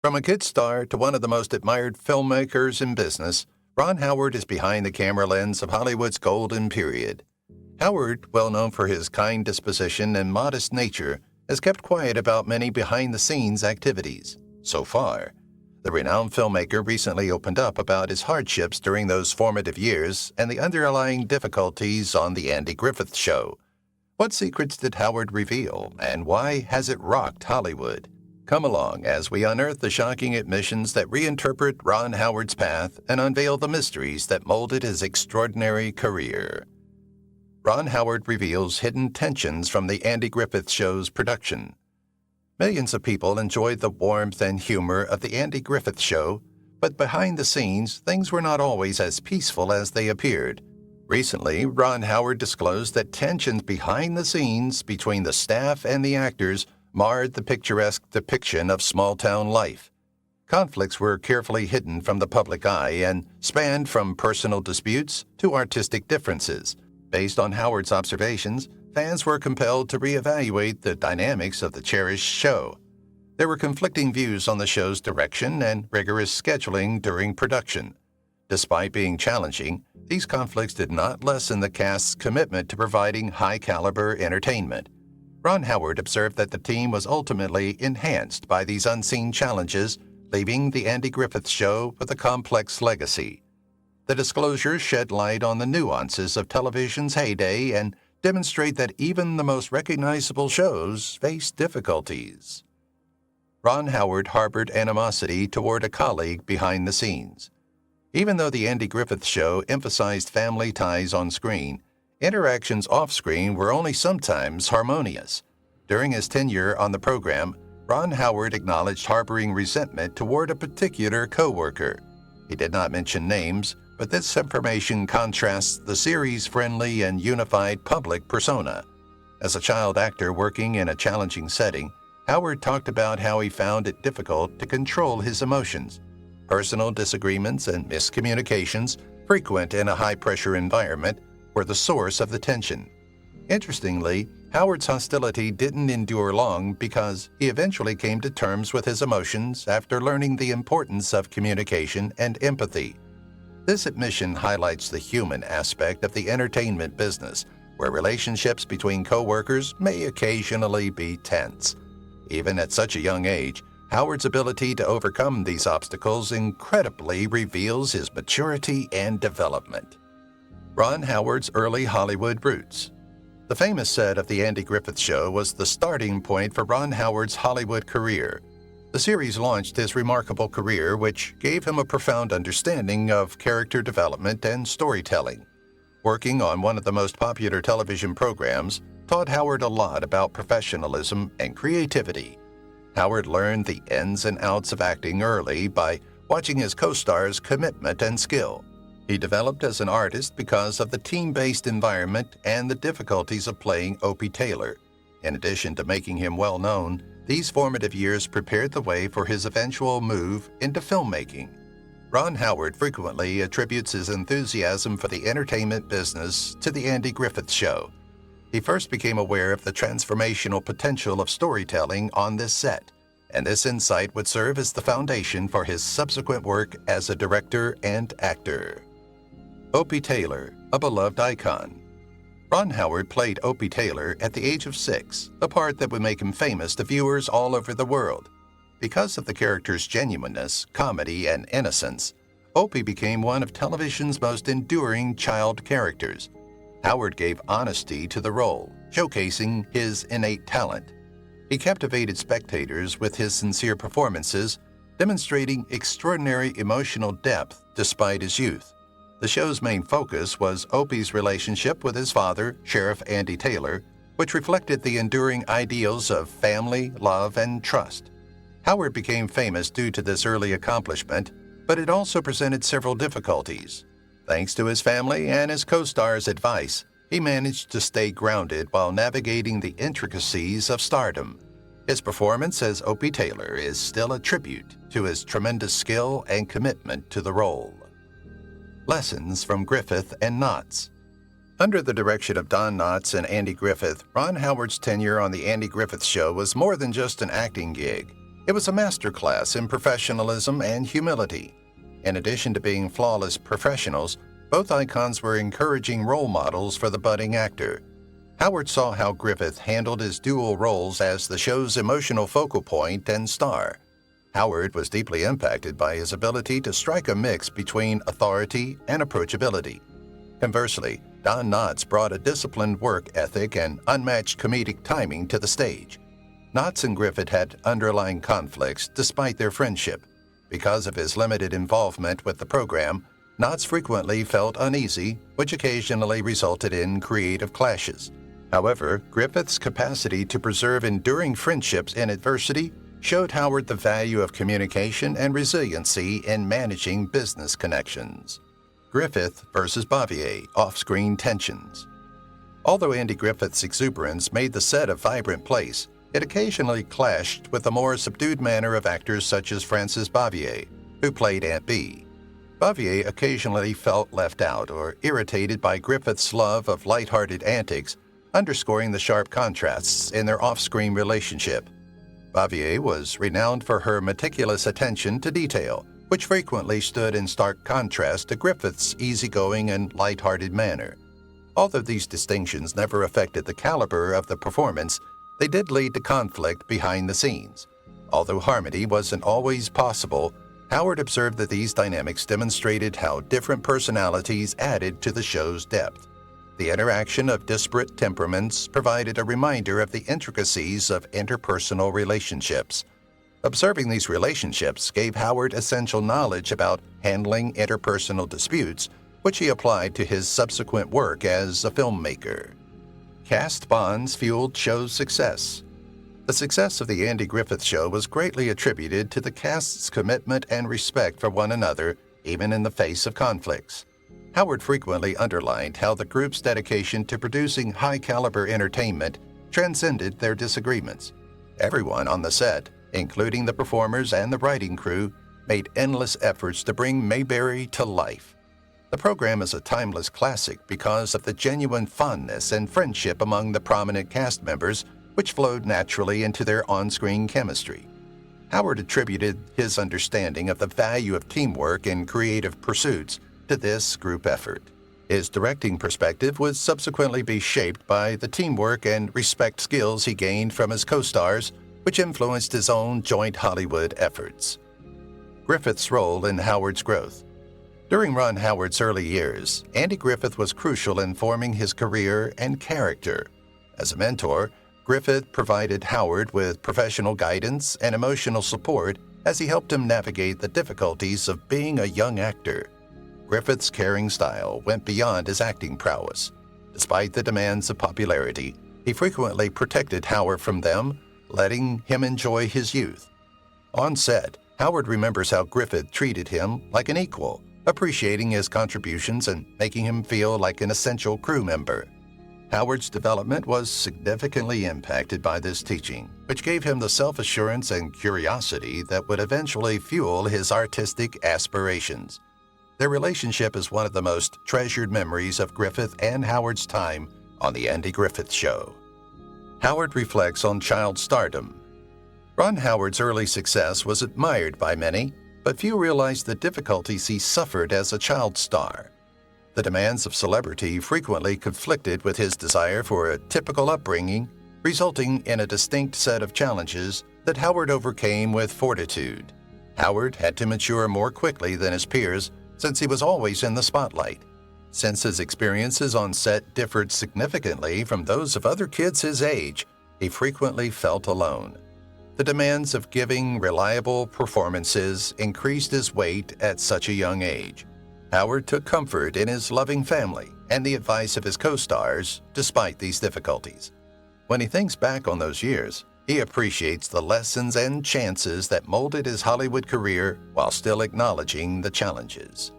From a kid star to one of the most admired filmmakers in business, Ron Howard is behind the camera lens of Hollywood's golden period. Howard, well known for his kind disposition and modest nature, has kept quiet about many behind-the-scenes activities. So far, the renowned filmmaker recently opened up about his hardships during those formative years and the underlying difficulties on The Andy Griffith Show. What secrets did Howard reveal, and why has it rocked Hollywood? Come along as we unearth the shocking admissions that reinterpret Ron Howard's path and unveil the mysteries that molded his extraordinary career. Ron Howard reveals hidden tensions from The Andy Griffith Show's production. Millions of people enjoyed the warmth and humor of The Andy Griffith Show, but behind the scenes, things were not always as peaceful as they appeared. Recently, Ron Howard disclosed that tensions behind the scenes between the staff and the actors marred the picturesque depiction of small-town life. Conflicts were carefully hidden from the public eye and spanned from personal disputes to artistic differences. Based on Howard's observations, fans were compelled to reevaluate the dynamics of the cherished show. There were conflicting views on the show's direction and rigorous scheduling during production. Despite being challenging, these conflicts did not lessen the cast's commitment to providing high-caliber entertainment. Ron Howard observed that the team was ultimately enhanced by these unseen challenges, leaving The Andy Griffith Show with a complex legacy. The disclosures shed light on the nuances of television's heyday and demonstrate that even the most recognizable shows face difficulties. Ron Howard harbored animosity toward a colleague behind the scenes. Even though The Andy Griffith Show emphasized family ties on screen, interactions off-screen were only sometimes harmonious. During his tenure on the program, Ron Howard acknowledged harboring resentment toward a particular co-worker. He did not mention names, but this information contrasts the series' friendly and unified public persona. As a child actor working in a challenging setting, Howard talked about how he found it difficult to control his emotions. Personal disagreements and miscommunications, frequent in a high-pressure environment, were the source of the tension. Interestingly, Howard's hostility didn't endure long because he eventually came to terms with his emotions after learning the importance of communication and empathy. This admission highlights the human aspect of the entertainment business, where relationships between co-workers may occasionally be tense. Even at such a young age, Howard's ability to overcome these obstacles incredibly reveals his maturity and development. Ron Howard's early Hollywood roots. The famous set of The Andy Griffith Show was the starting point for Ron Howard's Hollywood career. The series launched his remarkable career, which gave him a profound understanding of character development and storytelling. Working on one of the most popular television programs taught Howard a lot about professionalism and creativity. Howard learned the ins and outs of acting early by watching his co-stars' commitment and skill. He developed as an artist because of the team-based environment and the difficulties of playing Opie Taylor. In addition to making him well-known, these formative years prepared the way for his eventual move into filmmaking. Ron Howard frequently attributes his enthusiasm for the entertainment business to The Andy Griffith Show. He first became aware of the transformational potential of storytelling on this set, and this insight would serve as the foundation for his subsequent work as a director and actor. Opie Taylor, a beloved icon. Ron Howard played Opie Taylor at the age of 6, a part that would make him famous to viewers all over the world. Because of the character's genuineness, comedy, and innocence, Opie became one of television's most enduring child characters. Howard gave honesty to the role, showcasing his innate talent. He captivated spectators with his sincere performances, demonstrating extraordinary emotional depth despite his youth. The show's main focus was Opie's relationship with his father, Sheriff Andy Taylor, which reflected the enduring ideals of family, love, and trust. Howard became famous due to this early accomplishment, but it also presented several difficulties. Thanks to his family and his co-stars' advice, he managed to stay grounded while navigating the intricacies of stardom. His performance as Opie Taylor is still a tribute to his tremendous skill and commitment to the role. Lessons from Griffith and Knotts. Under the direction of Don Knotts and Andy Griffith, Ron Howard's tenure on The Andy Griffith Show was more than just an acting gig. It was a masterclass in professionalism and humility. In addition to being flawless professionals, both icons were encouraging role models for the budding actor. Howard saw how Griffith handled his dual roles as the show's emotional focal point and star. Howard was deeply impacted by his ability to strike a mix between authority and approachability. Conversely, Don Knotts brought a disciplined work ethic and unmatched comedic timing to the stage. Knotts and Griffith had underlying conflicts despite their friendship. Because of his limited involvement with the program, Knotts frequently felt uneasy, which occasionally resulted in creative clashes. However, Griffith's capacity to preserve enduring friendships in adversity showed Howard the value of communication and resiliency in managing business connections. Griffith versus Bavier, off-screen tensions. Although Andy Griffith's exuberance made the set a vibrant place, it occasionally clashed with the more subdued manner of actors such as Frances Bavier, who played Aunt Bee. Bavier occasionally felt left out or irritated by Griffith's love of lighthearted antics, underscoring the sharp contrasts in their off-screen relationship. Bavier was renowned for her meticulous attention to detail, which frequently stood in stark contrast to Griffith's easygoing and lighthearted manner. Although these distinctions never affected the caliber of the performance, they did lead to conflict behind the scenes. Although harmony wasn't always possible, Howard observed that these dynamics demonstrated how different personalities added to the show's depth. The interaction of disparate temperaments provided a reminder of the intricacies of interpersonal relationships. Observing these relationships gave Howard essential knowledge about handling interpersonal disputes, which he applied to his subsequent work as a filmmaker. Cast bonds fueled show's success. The success of the Andy Griffith Show was greatly attributed to the cast's commitment and respect for one another, even in the face of conflicts. Howard frequently underlined how the group's dedication to producing high-caliber entertainment transcended their disagreements. Everyone on the set, including the performers and the writing crew, made endless efforts to bring Mayberry to life. The program is a timeless classic because of the genuine fondness and friendship among the prominent cast members, which flowed naturally into their on-screen chemistry. Howard attributed his understanding of the value of teamwork in creative pursuits to this group effort. His directing perspective would subsequently be shaped by the teamwork and respect skills he gained from his co-stars, which influenced his own joint Hollywood efforts. Griffith's role in Howard's growth. During Ron Howard's early years, Andy Griffith was crucial in forming his career and character. As a mentor, Griffith provided Howard with professional guidance and emotional support as he helped him navigate the difficulties of being a young actor. Griffith's caring style went beyond his acting prowess. Despite the demands of popularity, he frequently protected Howard from them, letting him enjoy his youth. On set, Howard remembers how Griffith treated him like an equal, appreciating his contributions and making him feel like an essential crew member. Howard's development was significantly impacted by this teaching, which gave him the self-assurance and curiosity that would eventually fuel his artistic aspirations. Their relationship is one of the most treasured memories of Griffith and Howard's time on The Andy Griffith Show. Howard reflects on child stardom. Ron Howard's early success was admired by many, but few realized the difficulties he suffered as a child star. The demands of celebrity frequently conflicted with his desire for a typical upbringing, resulting in a distinct set of challenges that Howard overcame with fortitude. Howard had to mature more quickly than his peers since he was always in the spotlight. Since his experiences on set differed significantly from those of other kids his age, he frequently felt alone. The demands of giving reliable performances increased his weight at such a young age. Howard took comfort in his loving family and the advice of his co-stars despite these difficulties. When he thinks back on those years, he appreciates the lessons and chances that molded his Hollywood career while still acknowledging the challenges.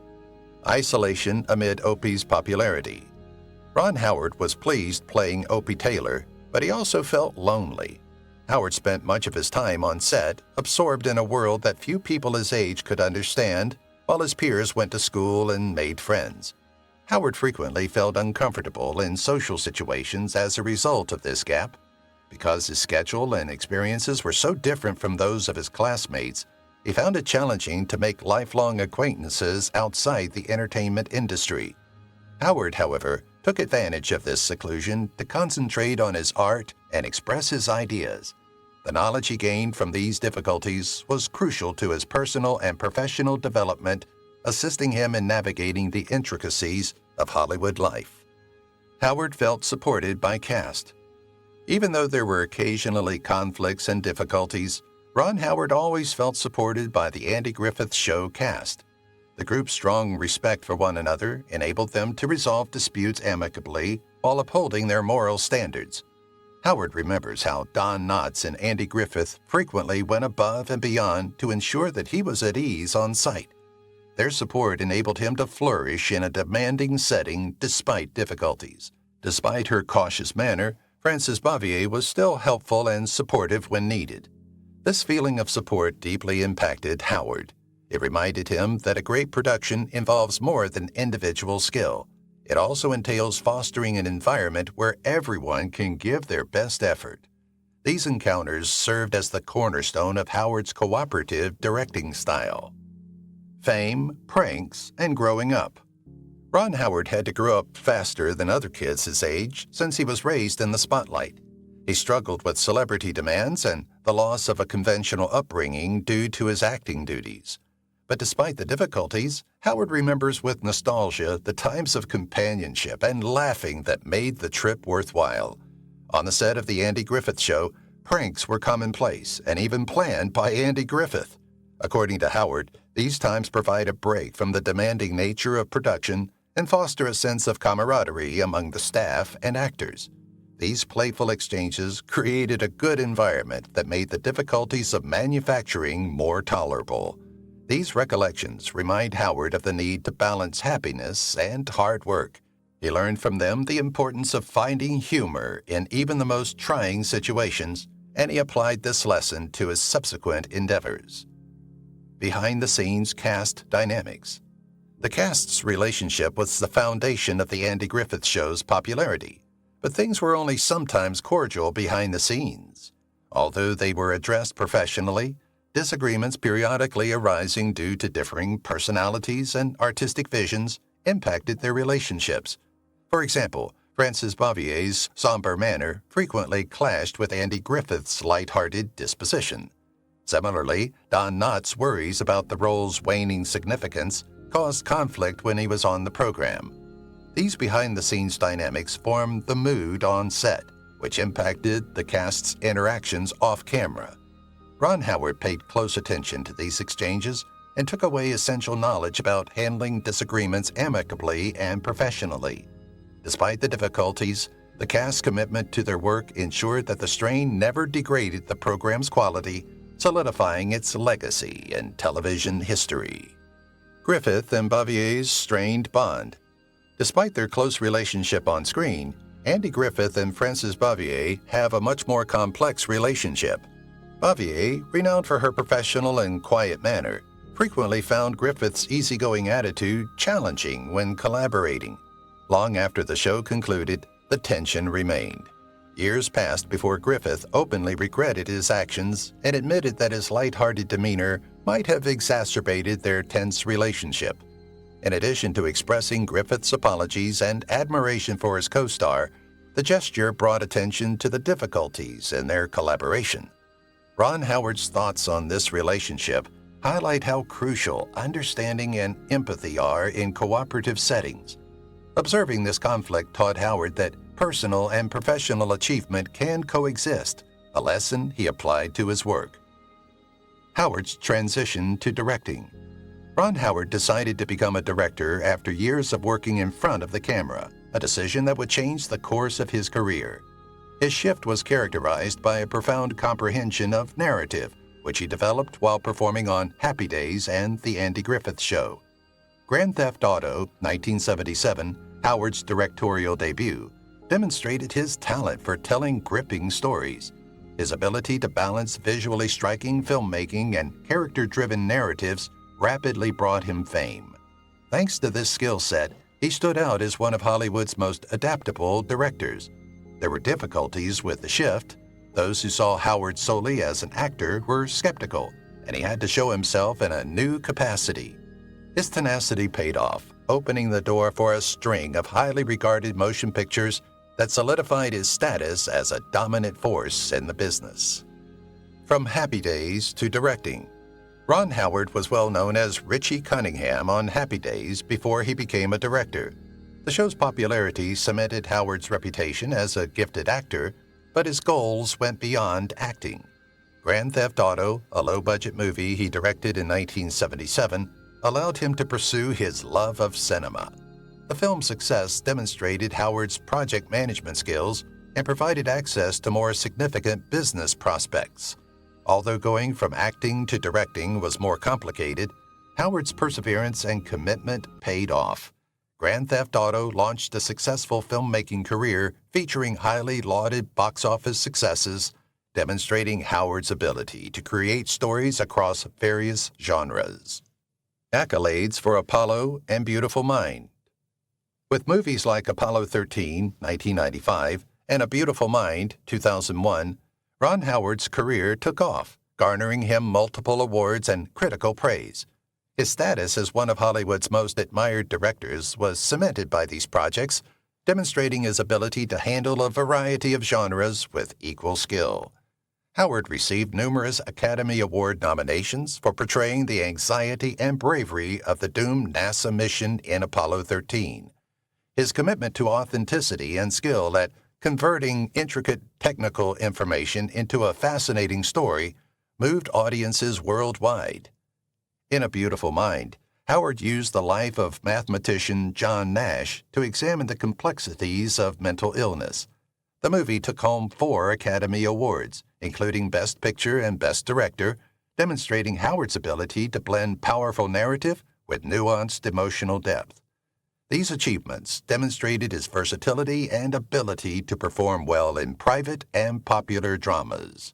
Isolation amid Opie's popularity. Ron Howard was pleased playing Opie Taylor, but he also felt lonely. Howard spent much of his time on set, absorbed in a world that few people his age could understand, while his peers went to school and made friends. Howard frequently felt uncomfortable in social situations as a result of this gap. Because his schedule and experiences were so different from those of his classmates, he found it challenging to make lifelong acquaintances outside the entertainment industry. Howard, however, took advantage of this seclusion to concentrate on his art and express his ideas. The knowledge he gained from these difficulties was crucial to his personal and professional development, assisting him in navigating the intricacies of Hollywood life. Howard felt supported by cast. Even though there were occasionally conflicts and difficulties, Ron Howard always felt supported by the Andy Griffith Show cast. The group's strong respect for one another enabled them to resolve disputes amicably while upholding their moral standards. Howard remembers how Don Knotts and Andy Griffith frequently went above and beyond to ensure that he was at ease on site. Their support enabled him to flourish in a demanding setting despite difficulties. Despite her cautious manner, Frances Bavier was still helpful and supportive when needed. This feeling of support deeply impacted Howard. It reminded him that a great production involves more than individual skill. It also entails fostering an environment where everyone can give their best effort. These encounters served as the cornerstone of Howard's cooperative directing style. Fame, pranks, and growing up. Ron Howard had to grow up faster than other kids his age since he was raised in the spotlight. He struggled with celebrity demands and the loss of a conventional upbringing due to his acting duties. But despite the difficulties, Howard remembers with nostalgia the times of companionship and laughing that made the trip worthwhile. On the set of The Andy Griffith Show, pranks were commonplace and even planned by Andy Griffith. According to Howard, these times provide a break from the demanding nature of production and foster a sense of camaraderie among the staff and actors. These playful exchanges created a good environment that made the difficulties of manufacturing more tolerable. These recollections remind Howard of the need to balance happiness and hard work. He learned from them the importance of finding humor in even the most trying situations, and he applied this lesson to his subsequent endeavors. Behind-the-scenes cast dynamics. The cast's relationship was the foundation of the Andy Griffith Show's popularity, but things were only sometimes cordial behind the scenes. Although they were addressed professionally, disagreements periodically arising due to differing personalities and artistic visions impacted their relationships. For example, Frances Bavier's somber manner frequently clashed with Andy Griffith's light-hearted disposition. Similarly, Don Knotts' worries about the role's waning significance caused conflict when he was on the program. These behind-the-scenes dynamics formed the mood on set, which impacted the cast's interactions off-camera. Ron Howard paid close attention to these exchanges and took away essential knowledge about handling disagreements amicably and professionally. Despite the difficulties, the cast's commitment to their work ensured that the strain never degraded the program's quality, solidifying its legacy in television history. Griffith and Bavier's strained bond. Despite their close relationship on screen, Andy Griffith and Frances Bavier have a much more complex relationship. Bavier, renowned for her professional and quiet manner, frequently found Griffith's easygoing attitude challenging when collaborating. Long after the show concluded, the tension remained. Years passed before Griffith openly regretted his actions and admitted that his light-hearted demeanor might have exacerbated their tense relationship. In addition to expressing Griffith's apologies and admiration for his co-star, the gesture brought attention to the difficulties in their collaboration. Ron Howard's thoughts on this relationship highlight how crucial understanding and empathy are in cooperative settings. Observing this conflict taught Howard that personal and professional achievement can coexist, a lesson he applied to his work. Howard's transition to directing. Ron Howard decided to become a director after years of working in front of the camera, a decision that would change the course of his career. His shift was characterized by a profound comprehension of narrative, which he developed while performing on Happy Days and The Andy Griffith Show. Grand Theft Auto, 1977, Howard's directorial debut, demonstrated his talent for telling gripping stories. His ability to balance visually striking filmmaking and character-driven narratives rapidly brought him fame. Thanks to this skill set, he stood out as one of Hollywood's most adaptable directors. There were difficulties with the shift, Those who saw Howard solely as an actor were skeptical, and he had to show himself in a new capacity. His tenacity paid off, opening the door for a string of highly regarded motion pictures that solidified his status as a dominant force in the business. From Happy Days to directing, Ron Howard was well known as Richie Cunningham on Happy Days before he became a director. The show's popularity cemented Howard's reputation as a gifted actor, but his goals went beyond acting. Grand Theft Auto, a low-budget movie he directed in 1977, allowed him to pursue his love of cinema. The film's success demonstrated Howard's project management skills and provided access to more significant business prospects. Although going from acting to directing was more complicated, Howard's perseverance and commitment paid off. Grand Theft Auto launched a successful filmmaking career featuring highly lauded box office successes, demonstrating Howard's ability to create stories across various genres. Accolades for Apollo and Beautiful Mind. With movies like Apollo 13, 1995, and A Beautiful Mind, 2001, Ron Howard's career took off, garnering him multiple awards and critical praise. His status as one of Hollywood's most admired directors was cemented by these projects, demonstrating his ability to handle a variety of genres with equal skill. Howard received numerous Academy Award nominations for portraying the anxiety and bravery of the doomed NASA mission in Apollo 13. His commitment to authenticity and skill at converting intricate technical information into a fascinating story moved audiences worldwide. In A Beautiful Mind, Howard used the life of mathematician John Nash to examine the complexities of mental illness. The movie took home 4 Academy Awards, including Best Picture and Best Director, demonstrating Howard's ability to blend powerful narrative with nuanced emotional depth. These achievements demonstrated his versatility and ability to perform well in private and popular dramas.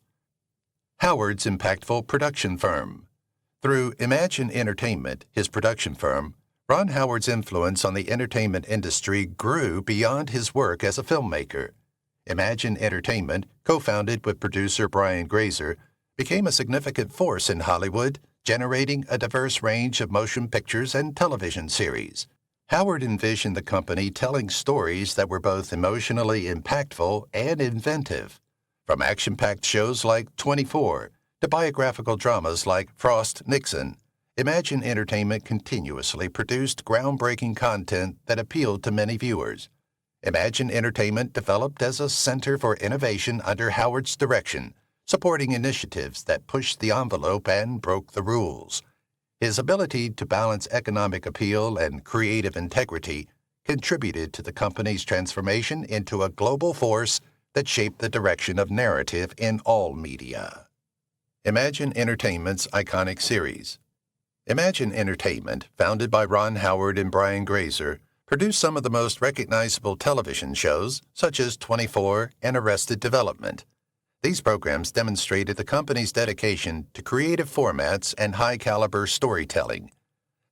Howard's impactful production firm. Through Imagine Entertainment, his production firm, Ron Howard's influence on the entertainment industry grew beyond his work as a filmmaker. Imagine Entertainment, co-founded with producer Brian Grazer, became a significant force in Hollywood, generating a diverse range of motion pictures and television series. Howard envisioned the company telling stories that were both emotionally impactful and inventive. From action-packed shows like 24 to biographical dramas like Frost/Nixon, Imagine Entertainment continuously produced groundbreaking content that appealed to many viewers. Imagine Entertainment developed as a center for innovation under Howard's direction, supporting initiatives that pushed the envelope and broke the rules. His ability to balance economic appeal and creative integrity contributed to the company's transformation into a global force that shaped the direction of narrative in all media. Imagine Entertainment's iconic series. Imagine Entertainment, founded by Ron Howard and Brian Grazer, produced some of the most recognizable television shows, such as 24 and Arrested Development. These programs demonstrated the company's dedication to creative formats and high-caliber storytelling.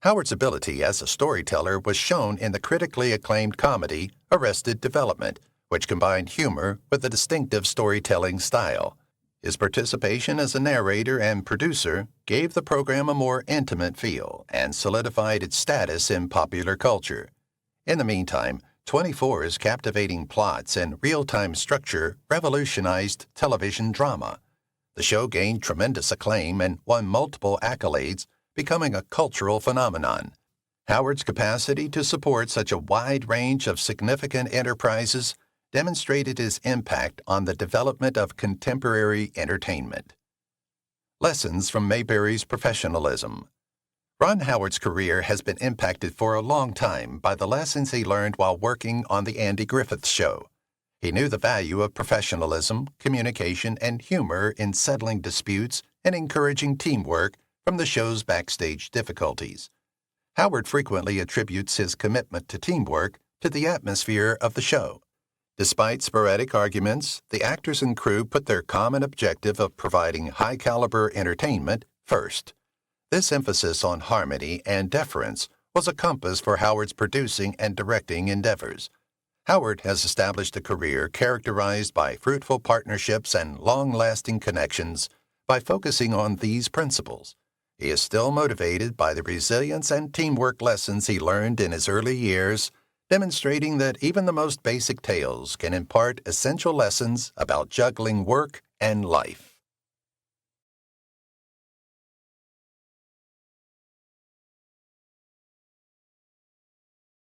Howard's ability as a storyteller was shown in the critically acclaimed comedy Arrested Development, which combined humor with a distinctive storytelling style. His participation as a narrator and producer gave the program a more intimate feel and solidified its status in popular culture. In the meantime, 24's captivating plots and real-time structure revolutionized television drama. The show gained tremendous acclaim and won multiple accolades, becoming a cultural phenomenon. Howard's capacity to support such a wide range of significant enterprises demonstrated his impact on the development of contemporary entertainment. Lessons from Mayberry's professionalism. Ron Howard's career has been impacted for a long time by the lessons he learned while working on The Andy Griffith Show. He knew the value of professionalism, communication, and humor in settling disputes and encouraging teamwork from the show's backstage difficulties. Howard frequently attributes his commitment to teamwork to the atmosphere of the show. Despite sporadic arguments, the actors and crew put their common objective of providing high-caliber entertainment first. This emphasis on harmony and deference was a compass for Howard's producing and directing endeavors. Howard has established a career characterized by fruitful partnerships and long-lasting connections by focusing on these principles. He is still motivated by the resilience and teamwork lessons he learned in his early years, demonstrating that even the most basic tales can impart essential lessons about juggling work and life.